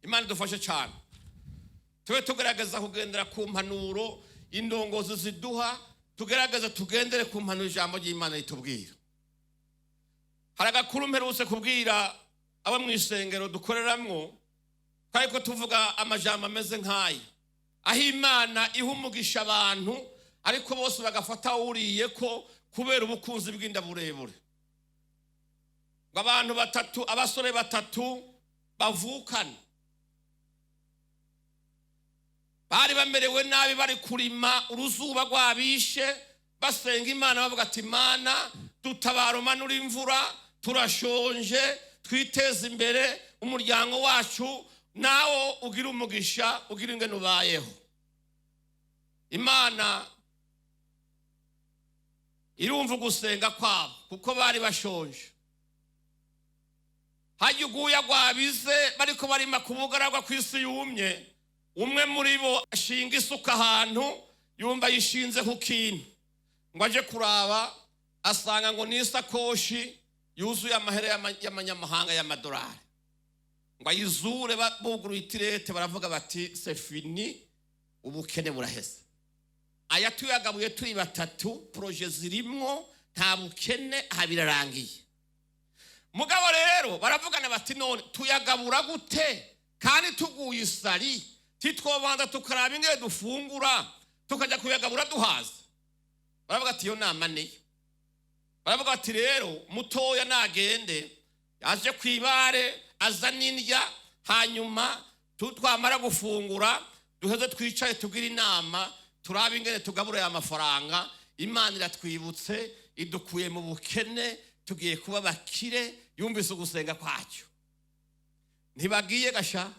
Imana idufashe cyane tube tugerageza kugendera ku mpanuro indongozi ziduha tugerageza tugendere ku mpanuro ijambo ry'Imana ritubwira. Haragakuru mperutse kubwira abo mu isengero dukoreramwo ko tuvuga amajambo ameze nk'aya aho Imana iha umugisha abantu ariko bose bagafata uriye ko kubera ubukunzi bw'inda burebure. Ngo abantu batatu abasore batatu bavukana bari bamerewe nabi bari kurima uruzuba rwabishe basenga Imana bavuga ati Imana tutabara umanura imvura turashonje twiteze imbere umuryango wacu nawo ugira umugisha ugira ingene ubayeho. Imana irumva gusenga kwabo kuko bari bashonje. Hajya uguya rwabize bariko barima kubugaragwa kw'isi yumye umwe muri bo ashinga isuka ahantu yumva yishinze ku kintu ngo aje kuraba asanga ngo n'isakoshi yuzuye amahera y'amanyamahanga y'amadolari ngo ayizure buguruye itirete baravuga bati c'est fini ubukene buraheze. Aya tuyagabuye turi batatu projet zirimwo nta bukene habirarangiye. Mugabo rero baravugana bati none tuyagabura gute kandi tuguye isari titwobanza tukaraba ingene dufungura tukaja kuyagabura duhaza. Baravuga ati yo namane. Baravuga ati rero mutoya nagende aje kwibare azana indya hanyuma tutwamara gufungura duheze twicaye tugira inama turabe ingene tugabura ya mafaranga. Imana iratwibutse idukuye mu bukene tugiye kuba bakire yumvise ugusenga kwacu. Ntibagiye gasha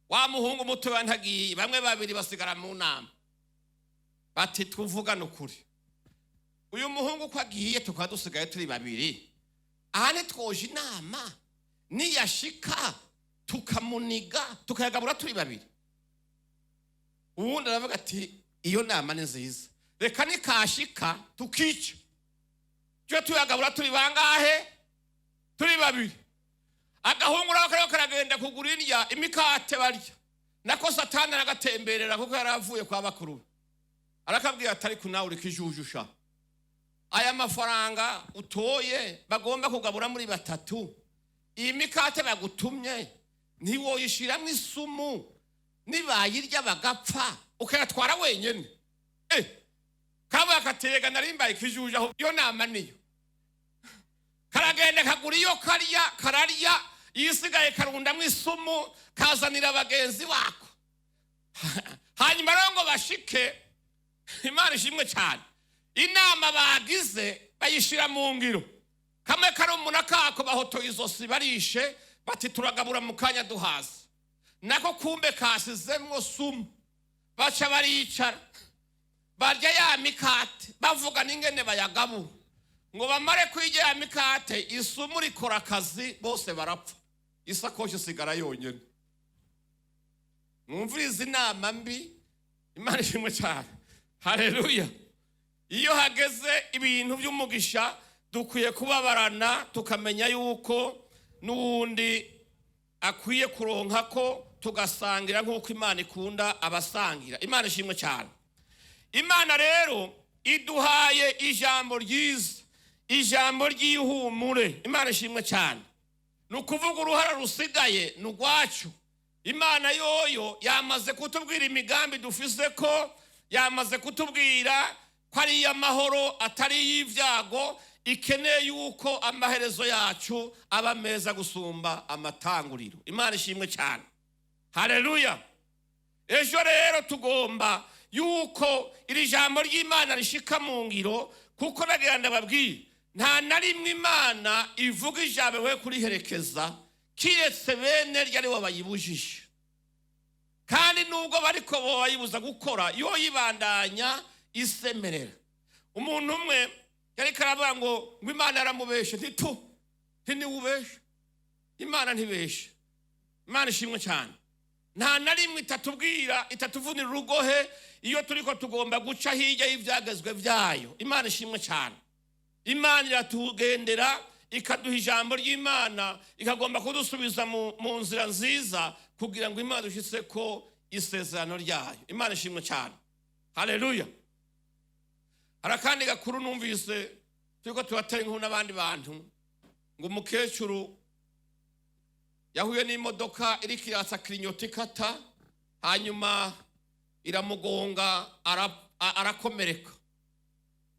wa muhungu mutoya ntagiye bamwe babiri basigara mu nama bati twuvugana ukuri uyu muhungu ko agiye tukaba dusigaye turi babiri ahane twoje inama niyashika tukamuniga tukayagabura turi babiri. Ubundi aravuga ati iyo nama ni nziza reka nikashika tukica cyo tuyagabura turi bangahe turi babiri. Agahungu rako karagenda kugura indya imikate barya nako Satani aragatemberera kuko yaravuye kwa bakuru arakabwiye atari kunawe uri kijujusha aya mafaranga utoye bagomba kugabura muri batatu iyi mikate bagutumye ntiwoyishiramwe isumu nibayirya bagapfa ukayatwara wenyene kaba akatega narimbaye kijuje aho yo nama niyo karagenda kagura iyo kararya yisigaye karundamwe isumu kazanira abagenzi bako hanyuma rero ngo bashike Imana ishimwe cyane inama bagize bayishira mu ngiro kamwe karumuna kako bahotoye izosi barishe bati turagabura mu kanya duhaza nako kumbe kasizemwo sumu baca baricara barya ya mikate bavuga n'ingene bayagabura ngo bamare kwirya ya mikate isumu rikora akazi bose barapfa isakoshi sigara yonyene. Mwumvirize inama mbi Imana ishimwe cyane. Haleluya. Iyo hageze ibintu by'umugisha dukwiye kubabarana tukamenya yuko n'uwundi akwiye kuronka ko tugasangira nk'uko Imana ikunda abasangira. Imana ishimwe cyane. Imana rero iduhaye ijambo ryiza ijambo ry'ihumure. Imana ishimwe cyane. Nukuvuga uruhara rusigaye n'ugwacu. Imana yoyo yamaze kutubwira imigambi dufise ko yamaze kutubwira ko ari amahoro atari y'ivyago ikeneye yuko amaherezo yacu aba meza gusumba amatanguriro. Imana ishimwe cyane. Haleluya. Ejo rero tugomba yuko iri jambo ry'Imana rishika mu ngiro kuko nagenda babwiye nta na rimwe Imana ivuga ijambo we kuriherekeza kiretse bene ryari wabayibujije kandi nubwo bariko bayibuza gukora yo yibandanya isemerera. Umuntu umwe yari karavuga ngo Imana yaramubeshe ntiniwubeshe Imana ntibeshe. Imana ishimwe cyane. Nta na rimwe itatubwira itatuvunira urugohe iyo turiko tugomba guca hirya y'ivyagezwe vyayo. Imana ishimwe cyane. Imana iratugendera ikaduha ijambo ry'Imana ikagomba kudusubiza mu nzira nziza kugira ngo Imana dushitse ko isezerano ryayo. Imana ishimwe cyane. Haleluya. Harakandi gakuru numvise turiko tubatera inkuru n'abandi bantu ngo umukecuru yahuye n'imodoka iriko iratsa klinyoti kata, hanyuma iramugonga arakomereka.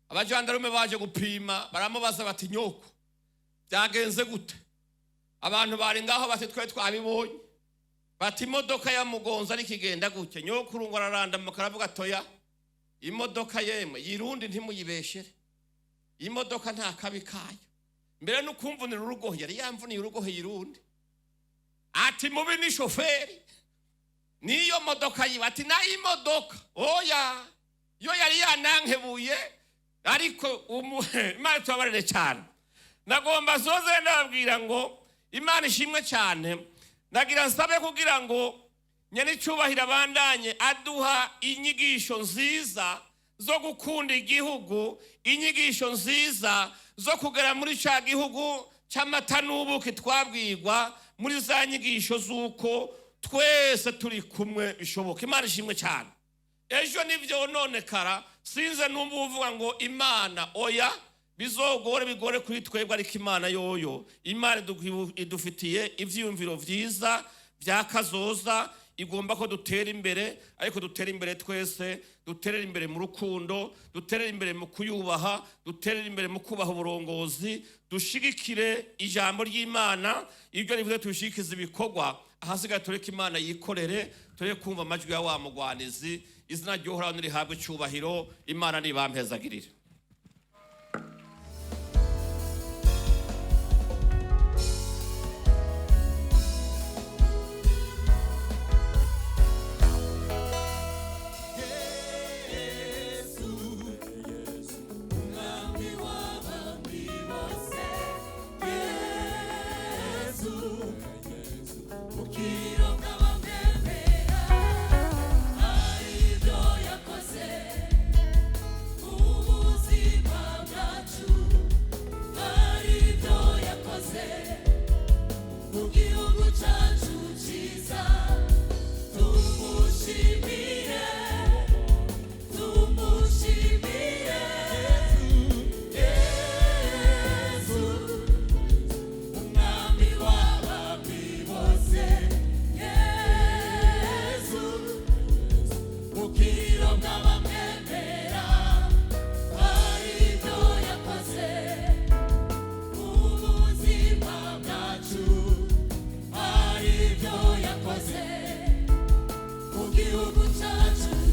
Abajandarume baje gupima baramubaza bati nyoko byagenze gute? Abantu bari ngaho bati twe twabibonye, bati imodoka yamugonza ariko igenda gutya. Nyoko urungo araranda mukaravuga toya imodoka yemwe yirundi ntimuyibeshere, imodoka nta kabi kayo. Mbere nukumvunira urugohe yari yamvuniye urugohe yirundi. Ati mubi ni shoferi niyo modoka yiba. Ati na imodoka oya yo yari yanankebuye, ariko Imana tubabarire cyane. Nagomba zoze ndababwira ngo Imana ishimwe cyane. Nagira nsabe kugira ngo nyene cyubahira bandanye aduha inyigisho nziza zo gukunda igihugu, inyigisho nziza zo kugera muri cya gihugu cy'amata n'ubuki twabwirwa muri za nyigisho z'uko twese turi kumwe bishoboka. Imana ishimwe cyane. Ejo nivyo nonekara sinze numva uvuga ngo Imana oya bizogore bigore kuri twebwe, ariko Imana yoyo Imana idufitiye ivyiyumviro vyiza bya kazoza. Igomba ko dutera imbere, ariko dutera imbere twese, dutera imbere mu rukundo, dutera imbere mu kuyubaha, dutera imbere mu kubaha uburongozi, dushigikire ijambo ry'Imana. Ibyo nivuze tubishikiza ibikorwa, ahasigaye tureke Imana yikorere, tureke kumva amajwi ya wa mugwanizi. Izina ryohora nirihabwe cyubahiro. Imana nibampezagirire. Ugihugu cyacu